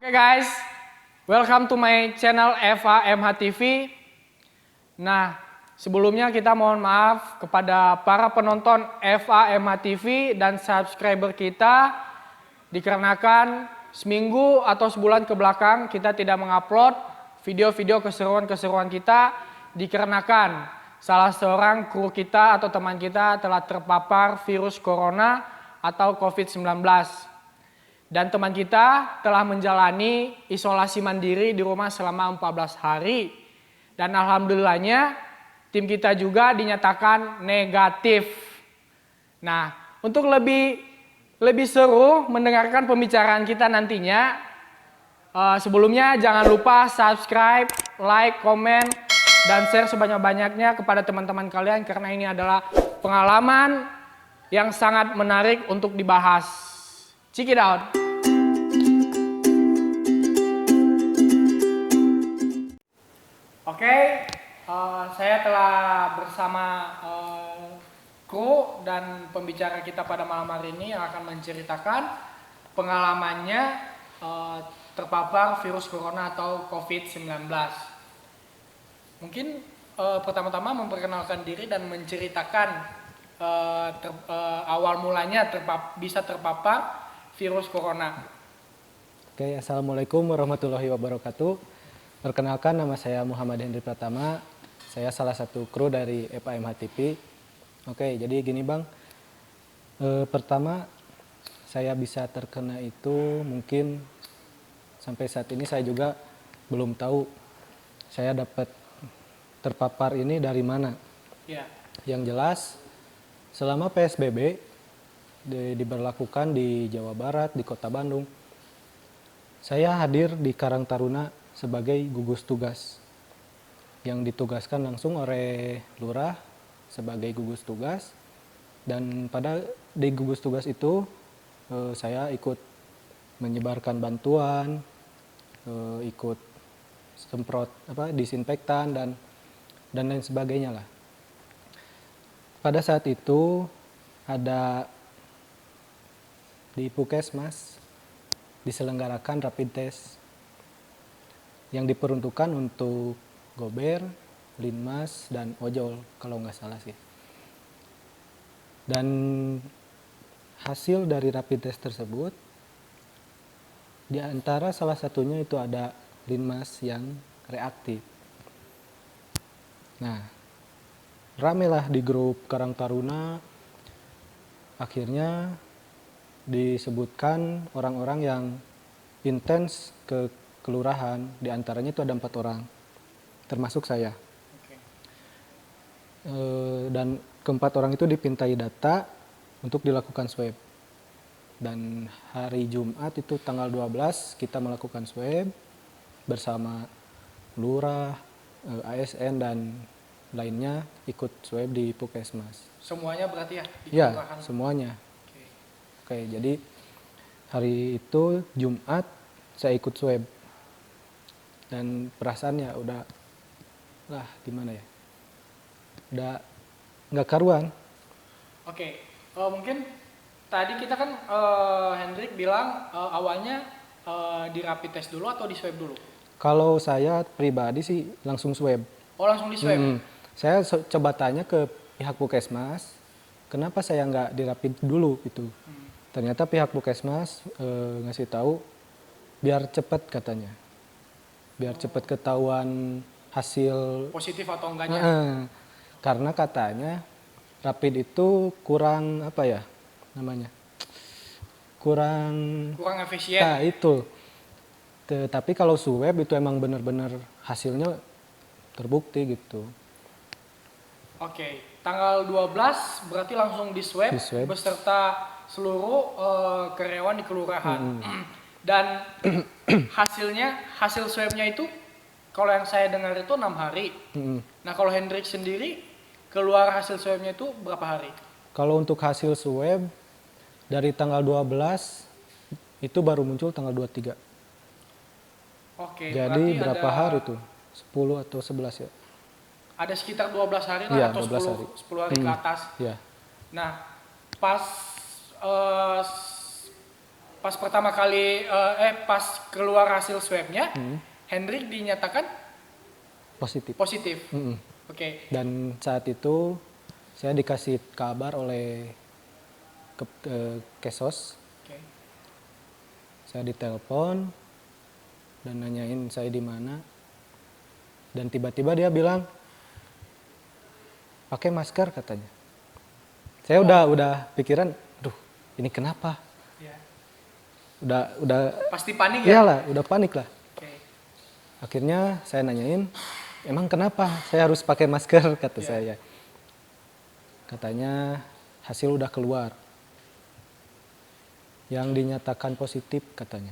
Oke guys, welcome to my channel Eva MH TV. Nah, sebelumnya kita mohon maaf kepada para penonton Eva MH TV dan subscriber kita dikarenakan seminggu atau sebulan ke belakang kita tidak mengupload video-video keseruan-keseruan kita dikarenakan salah seorang kru kita atau teman kita telah terpapar virus corona atau COVID-19. Dan teman kita telah menjalani isolasi mandiri di rumah selama 14 hari. Dan alhamdulillahnya tim kita juga dinyatakan negatif. Nah, untuk lebih seru mendengarkan pembicaraan kita nantinya, sebelumnya jangan lupa subscribe, like, komen, dan share sebanyak-banyaknya kepada teman-teman kalian karena ini adalah pengalaman yang sangat menarik untuk dibahas. Check it out. Oke, saya telah bersama kru dan pembicara kita pada malam hari ini yang akan menceritakan pengalamannya terpapar virus corona atau COVID-19. Mungkin pertama-tama memperkenalkan diri dan menceritakan awal mulanya bisa terpapar virus corona. Oke, assalamualaikum warahmatullahi wabarakatuh. Perkenalkan, nama saya Muhammad Hendri Pratama. Saya salah satu kru dari Eva MH TV. Oke, jadi gini Bang. Pertama, saya bisa terkena itu mungkin sampai saat ini saya juga belum tahu saya dapat terpapar ini dari mana. Ya. Yang jelas, selama PSBB diberlakukan di Jawa Barat, di Kota Bandung, saya hadir di Karang Taruna sebagai gugus tugas yang ditugaskan langsung oleh lurah sebagai gugus tugas, dan di gugus tugas itu saya ikut menyebarkan bantuan, ikut semprot disinfektan dan lain sebagainya lah. Pada saat itu ada di Puskesmas diselenggarakan rapid test yang diperuntukkan untuk gober, linmas, dan ojol kalau nggak salah sih. Dan hasil dari rapid test tersebut, di antara salah satunya itu ada linmas yang reaktif. Nah, ramelah di grup Karang Taruna, akhirnya disebutkan orang-orang yang intens ke kelurahan, diantaranya itu ada 4 orang, termasuk saya. Okay. Dan keempat orang itu dipintai data untuk dilakukan swab. Dan hari Jumat itu tanggal 12 kita melakukan swab bersama lurah, ASN, dan lainnya ikut swab di Puskesmas. Semuanya berarti ya? Iya, semuanya. Oke, jadi hari itu Jumat saya ikut swab. Dan perasaannya udah gimana ya, udah nggak karuan. Oke, mungkin tadi kita kan Hendrik bilang awalnya di rapid test dulu atau di swab dulu? Kalau saya pribadi sih langsung swab. Oh, langsung di swab? Saya coba tanya ke pihak Puskesmas, kenapa saya nggak di rapid dulu gitu. Ternyata pihak Puskesmas ngasih tahu biar cepat katanya. Biar cepat ketahuan hasil positif atau enggaknya. Karena katanya rapid itu kurang kurang efisien. Nah, itu. Tapi kalau swab itu emang benar-benar hasilnya terbukti gitu. Oke, tanggal 12 berarti langsung di swab beserta seluruh karyawan di kelurahan. Dan hasil swabnya itu kalau yang saya dengar itu 6 hari. Nah, kalau Hendrik sendiri keluar hasil swabnya itu berapa hari? Kalau untuk hasil swab dari tanggal 12 itu baru muncul tanggal 23. Oke, jadi berapa hari tuh? 10 atau 11 ya? Ada sekitar 12 hari lah, atau 10 hari ke atas. Iya. Nah, pas pas pertama kali pas keluar hasil swabnya, Hendrik dinyatakan Positif. positif. Mm-mm. Oke. Dan saat itu saya dikasih kabar oleh Kesos. Oke. Saya ditelepon dan nanyain saya di mana. Dan tiba-tiba dia bilang pakai masker katanya. Saya udah pikiran, aduh ini kenapa? Ya. Udah Pasti panik ya? iyalah, udah panik lah. Oke. Akhirnya saya nanyain, emang kenapa saya harus pakai masker kata Ya. saya. Katanya hasil udah keluar. Yang dinyatakan positif katanya.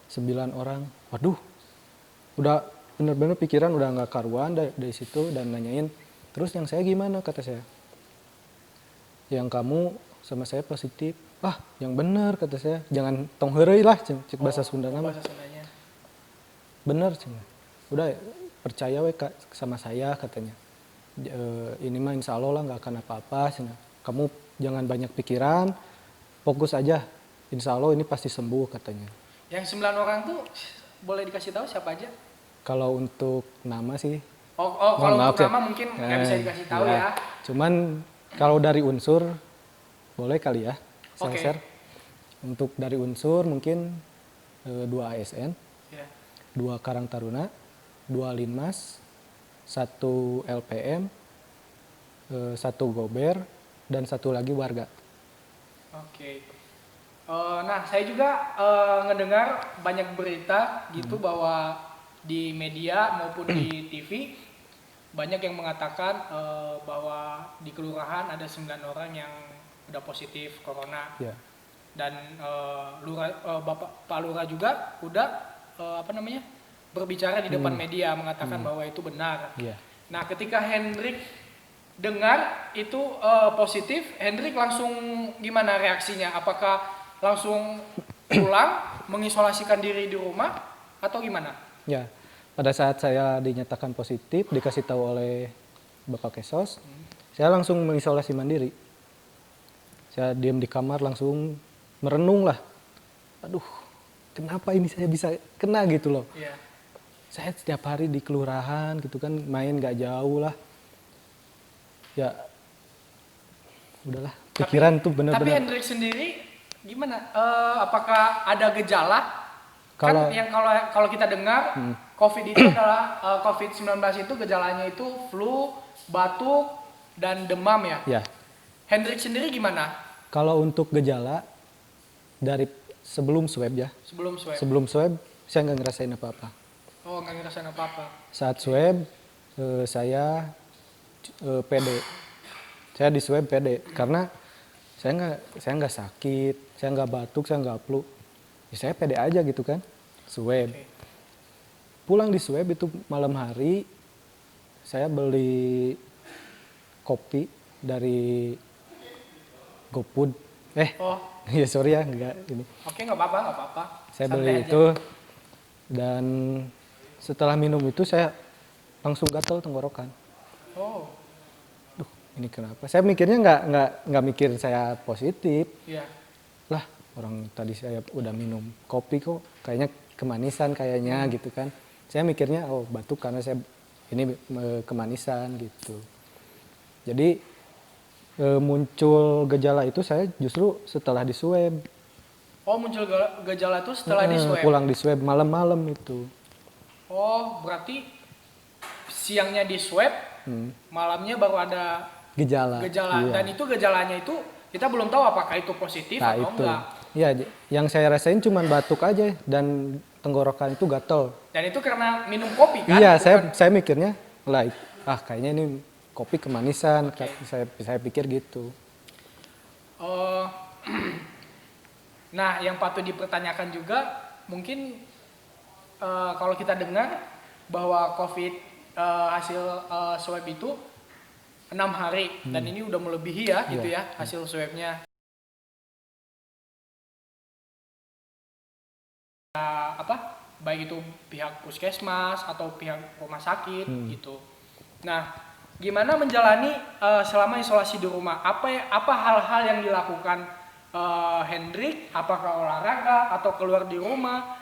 9 orang. Waduh. Udah bener-bener pikiran udah nggak karuan dari situ dan nanyain, terus yang saya gimana kata saya. Yang kamu sama saya positif. Ah, yang bener kata saya. Jangan tong heureuy lah cek bahasa Sunda nama. Bahasa Sundanya. Bener cina. Udah percaya we Kak, sama saya katanya. Ini mah insya Allah lah nggak akan apa-apa cina. Kamu jangan banyak pikiran, fokus aja. Insya Allah ini pasti sembuh katanya. Yang 9 orang tuh boleh dikasih tahu siapa aja? Kalau untuk nama sih, Oh mohon kalau maaf untuk ya. nama mungkin nggak bisa dikasih tahu ya. Cuman kalau dari unsur boleh kali ya saya Oke. share. Untuk dari unsur mungkin 2 ASN, Ya. 2 Karang Taruna, 2 Linmas, 1 LPM, 1 Gober, dan 1 lagi warga. Oke. Nah, saya juga ngedengar banyak berita gitu bahwa di media maupun di TV banyak yang mengatakan bahwa di kelurahan ada 9 orang yang udah positif corona Ya, dan Pak Lurah juga udah berbicara di depan media mengatakan bahwa itu benar. iya. Nah, ketika Hendrik dengar itu positif, Hendrik langsung gimana reaksinya? Apakah langsung pulang mengisolasikan diri di rumah atau gimana? Ya, pada saat saya dinyatakan positif, dikasih tahu oleh Bapak Kesos, saya langsung mengisolasi mandiri. Saya diam di kamar langsung merenung lah. Aduh, kenapa ini saya bisa kena gitu loh. Iya. Saya setiap hari di kelurahan gitu kan, main gak jauh lah. Ya, udahlah, pikiran tuh Tapi bener-bener. Hendrik sendiri gimana? Apakah ada gejala? Kalau- Kan yang kalau kita dengar COVID itu adalah COVID-19 itu gejalanya itu flu, batuk, dan demam ya. Ya, Hendrik sendiri gimana kalau untuk gejala dari sebelum swab ya, sebelum swab? sebelum swab saya nggak ngerasain apa-apa. Oh, nggak ngerasain apa-apa. Saat swab saya pede. Saya di swab pede karena saya nggak sakit, saya nggak batuk, saya nggak flu. Ya, saya pede aja gitu kan. Swab. Oke. Pulang di swab itu malam hari saya beli kopi dari GoFood. Oh, Ya sorry ya nggak ini. oke, nggak apa-apa, nggak apa-apa. Saya Santai beli aja. itu dan setelah minum itu saya langsung gatal tenggorokan. Oh, Duh, ini kenapa? Saya mikirnya nggak mikir saya positif. iya. Lah, orang tadi saya udah minum kopi kok kayaknya kemanisan kayaknya gitu kan. Saya mikirnya oh batuk karena saya ini kemanisan gitu. Jadi muncul gejala itu saya justru setelah di swab. Oh, muncul gejala itu setelah di swab. Pulang di swab malam-malam itu. Oh, berarti siangnya di swab, malamnya baru ada Gejala. gejala. Iya. Dan itu gejalanya itu kita belum tahu apakah itu positif Nah atau itu. enggak. Iya, yang saya rasain cuma batuk aja dan tenggorokan itu gatel. Dan itu karena minum kopi kan? Iya, Bukan- saya mikirnya lah kayaknya ini kopi kemanisan. Saya pikir gitu. Oh, nah, yang patut dipertanyakan juga mungkin kalau kita dengar bahwa COVID hasil swab itu 6 hari dan ini udah melebihi ya gitu Iya. ya hasil swabnya. Baik itu pihak puskesmas atau pihak rumah sakit gitu. Nah, gimana menjalani selama isolasi di rumah? Apa hal-hal yang dilakukan Hendrik? Apakah olahraga atau keluar di rumah?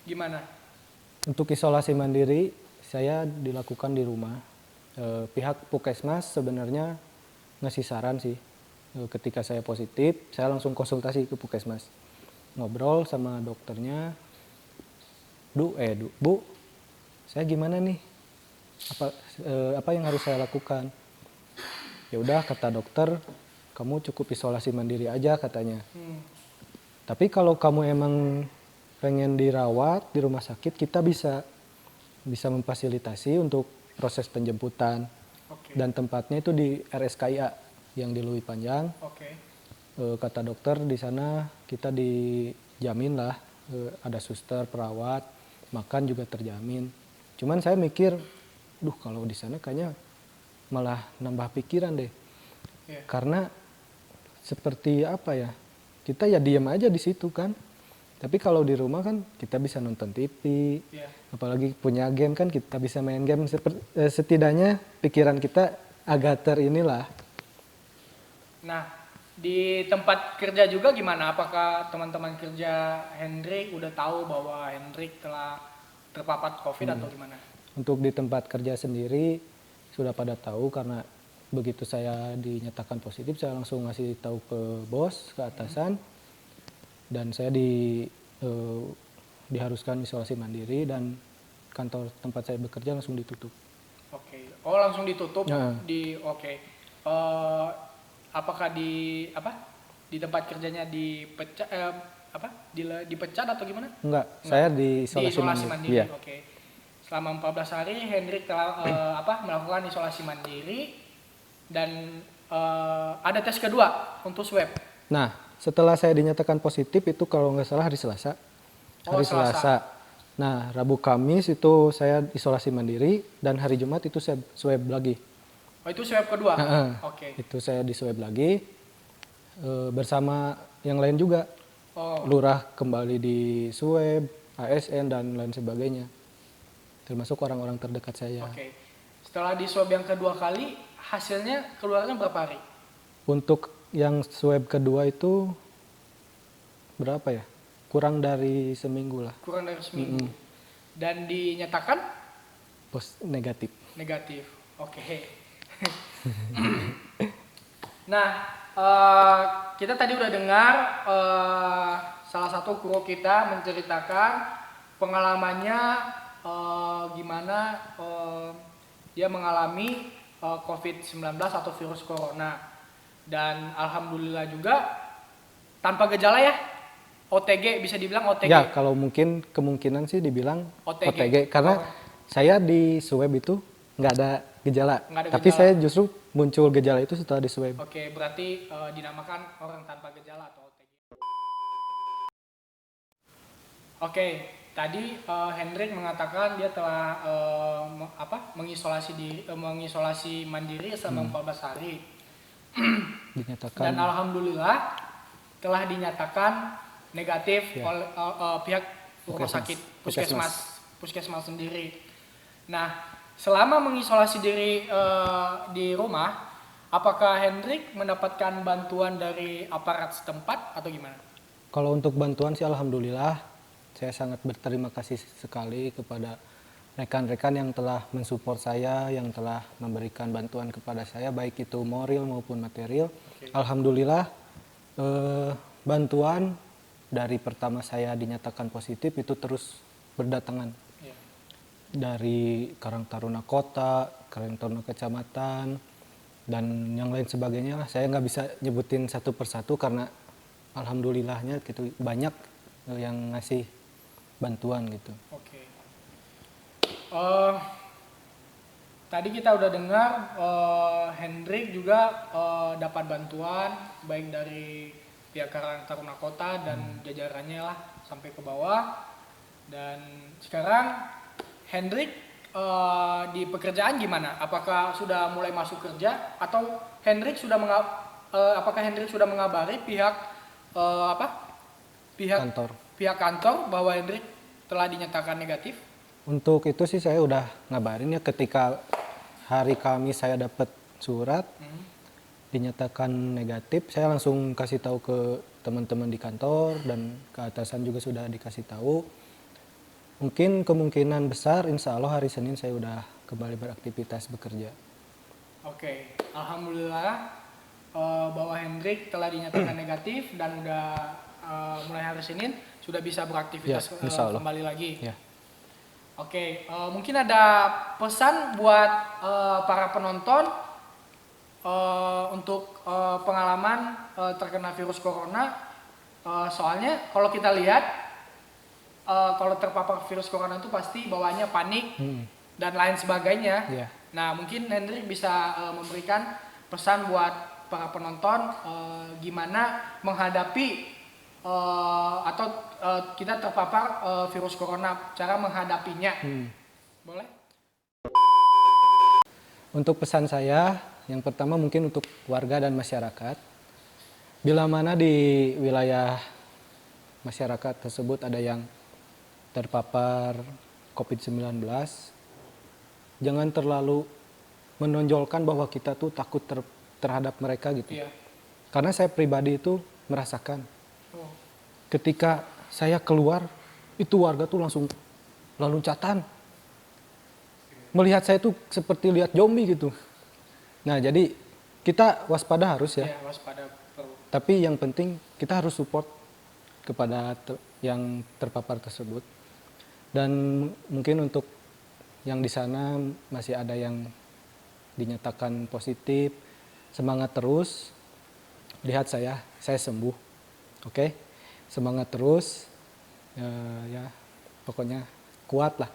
Gimana? Untuk isolasi mandiri, saya dilakukan di rumah. Pihak Puskesmas sebenarnya ngasih saran sih. Ketika saya positif, saya langsung konsultasi ke Puskesmas. Ngobrol sama dokternya, Bu, saya gimana nih? Apa yang harus saya lakukan? Ya udah, kata dokter, kamu cukup isolasi mandiri aja katanya. Tapi kalau kamu emang pengen dirawat di rumah sakit, kita bisa memfasilitasi untuk proses penjemputan. Dan tempatnya itu di RSKIA yang di Lui Panjang. Kata dokter di sana kita dijamin lah, ada suster, perawat, makan juga terjamin. Cuman saya mikir, kalau di sana kayaknya malah nambah pikiran deh. Karena seperti apa ya, kita ya diam aja di situ kan. Tapi kalau di rumah kan kita bisa nonton TV, apalagi punya game kan kita bisa main game. Setidaknya pikiran kita agak terinilah. Nah, di tempat kerja juga gimana? Apakah teman-teman kerja Hendrik udah tahu bahwa Hendrik telah terpapar COVID atau gimana? Untuk di tempat kerja sendiri sudah pada tahu, karena begitu saya dinyatakan positif saya langsung ngasih tahu ke bos, ke atasan, dan saya diharuskan isolasi mandiri dan kantor tempat saya bekerja langsung ditutup. Oh, langsung ditutup. Nah. Apakah di tempat kerjanya dipecat atau gimana? Enggak, saya diisolasi mandiri. Iya. Selama 14 hari Hendrik telah melakukan isolasi mandiri dan ada tes kedua untuk swab. Nah, setelah saya dinyatakan positif itu kalau nggak salah hari Selasa. Selasa. Nah, Rabu Kamis itu saya isolasi mandiri dan hari Jumat itu saya swab lagi. Oh, itu swab kedua? Itu saya di swab lagi bersama yang lain juga. Lurah kembali di swab, ASN dan lain sebagainya. Termasuk orang-orang terdekat saya. Setelah di swab yang kedua kali, hasilnya keluarnya berapa hari? Untuk yang swab kedua itu berapa ya? Kurang dari seminggu lah. Kurang dari seminggu. Dan dinyatakan? Negatif. Negatif. Nah, kita tadi udah dengar salah satu kru kita menceritakan pengalamannya gimana dia mengalami COVID-19 atau virus corona, dan alhamdulillah juga tanpa gejala ya, OTG, bisa dibilang OTG. Ya, kalau mungkin kemungkinan sih dibilang OTG karena saya di swab itu nggak ada gejala. Tapi saya justru muncul gejala itu setelah di swab. Berarti dinamakan orang tanpa gejala atau OTG. Tadi Hendrik mengatakan dia telah mengisolasi mandiri selama 14 hari. Dinyatakan. Dan alhamdulillah telah dinyatakan negatif oleh pihak rumah sakit Puskesmas sendiri. Nah, selama mengisolasi diri di rumah, apakah Hendrik mendapatkan bantuan dari aparat setempat atau gimana? Kalau untuk bantuan sih alhamdulillah, saya sangat berterima kasih sekali kepada rekan-rekan yang telah mensupport saya, yang telah memberikan bantuan kepada saya, baik itu moral maupun material. Alhamdulillah bantuan dari pertama saya dinyatakan positif itu terus berdatangan. Dari Karang Taruna Kota, Karang Taruna Kecamatan, dan yang lain sebagainya lah. Saya nggak bisa nyebutin satu persatu karena alhamdulillahnya gitu banyak yang ngasih bantuan gitu. Tadi kita udah dengar Hendrik juga dapat bantuan baik dari pihak Karang Taruna Kota dan jajarannya lah sampai ke bawah. Dan sekarang Hendrik di pekerjaan gimana? Apakah sudah mulai masuk kerja atau Hendrik sudah mengabari pihak kantor bahwa Hendrik telah dinyatakan negatif? Untuk itu sih saya udah ngabarin ya, ketika hari Kamis saya dapat surat dinyatakan negatif, saya langsung kasih tahu ke teman-teman di kantor dan ke atasan juga sudah dikasih tahu. Mungkin kemungkinan besar insya Allah hari Senin saya udah kembali beraktivitas bekerja. Oke, alhamdulillah bahwa Hendrik telah dinyatakan negatif dan udah mulai hari Senin sudah bisa beraktivitas Ya, insya Allah. kembali lagi. Ya. Oke, mungkin ada pesan buat para penonton untuk pengalaman terkena virus corona. Soalnya kalau kita lihat kalau terpapar virus corona itu pasti bawaannya panik dan lain sebagainya. Ya. Nah, mungkin Hendrik bisa memberikan pesan buat para penonton gimana menghadapi atau kita terpapar virus corona, cara menghadapinya. Boleh? Untuk pesan saya, yang pertama mungkin untuk warga dan masyarakat. Bila mana di wilayah masyarakat tersebut ada yang terpapar COVID-19, jangan terlalu menonjolkan bahwa kita tuh takut terhadap mereka gitu. Iya. Karena saya pribadi itu merasakan. Ketika saya keluar, itu warga tuh langsung loncatan. Melihat saya tuh seperti lihat zombie gitu. Nah, jadi kita waspada harus ya. Iya, waspada perlu. Tapi yang penting kita harus support kepada yang terpapar tersebut. Dan mungkin untuk yang di sana masih ada yang dinyatakan positif, semangat terus. Lihat saya sembuh. Oke? Semangat terus. Ya, pokoknya kuat lah.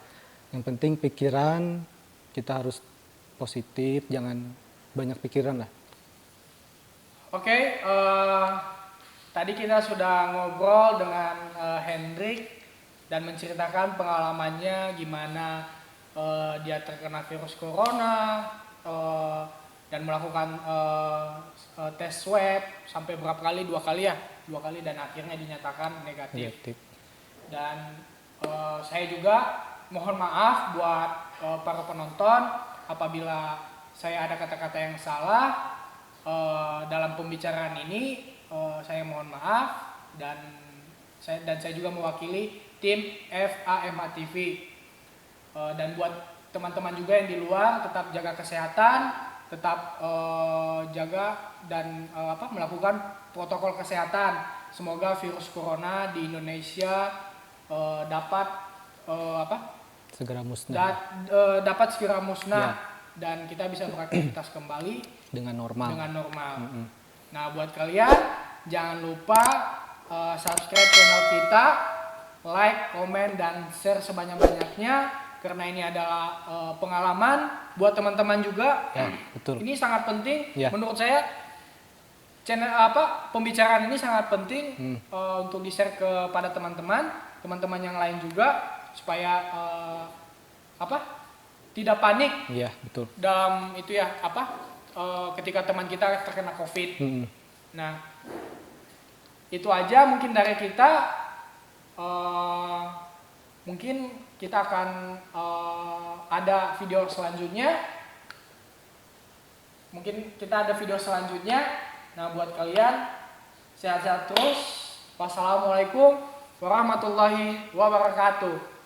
Yang penting pikiran kita harus positif, jangan banyak pikiran lah. Oke, tadi kita sudah ngobrol dengan Hendrik dan menceritakan pengalamannya gimana dia terkena virus corona dan melakukan tes swab sampai berapa kali, 2 kali ya, 2 kali dan akhirnya dinyatakan negatif. Dan saya juga mohon maaf buat para penonton apabila saya ada kata-kata yang salah dalam pembicaraan ini. Saya mohon maaf dan saya juga mewakili tim FAMH TV. Dan buat teman-teman juga yang di luar, tetap jaga kesehatan, tetap jaga dan melakukan protokol kesehatan. Semoga virus corona di Indonesia dapat segera musnah. Dapat segera musnah. Ya. Dan kita bisa beraktivitas kembali dengan normal. Nah, buat kalian jangan lupa subscribe channel kita, like, komen, dan share sebanyak-banyaknya karena ini adalah pengalaman buat teman-teman juga. Ya, betul. Ini sangat penting. Ya. Menurut saya pembicaraan ini sangat penting untuk di-share kepada teman-teman yang lain juga supaya tidak panik. Iya, betul. Dalam itu ya ketika teman kita terkena COVID. Nah, itu aja mungkin dari kita. Mungkin kita akan ada video selanjutnya. Nah, buat kalian sehat-sehat terus. Wassalamualaikum warahmatullahi wabarakatuh.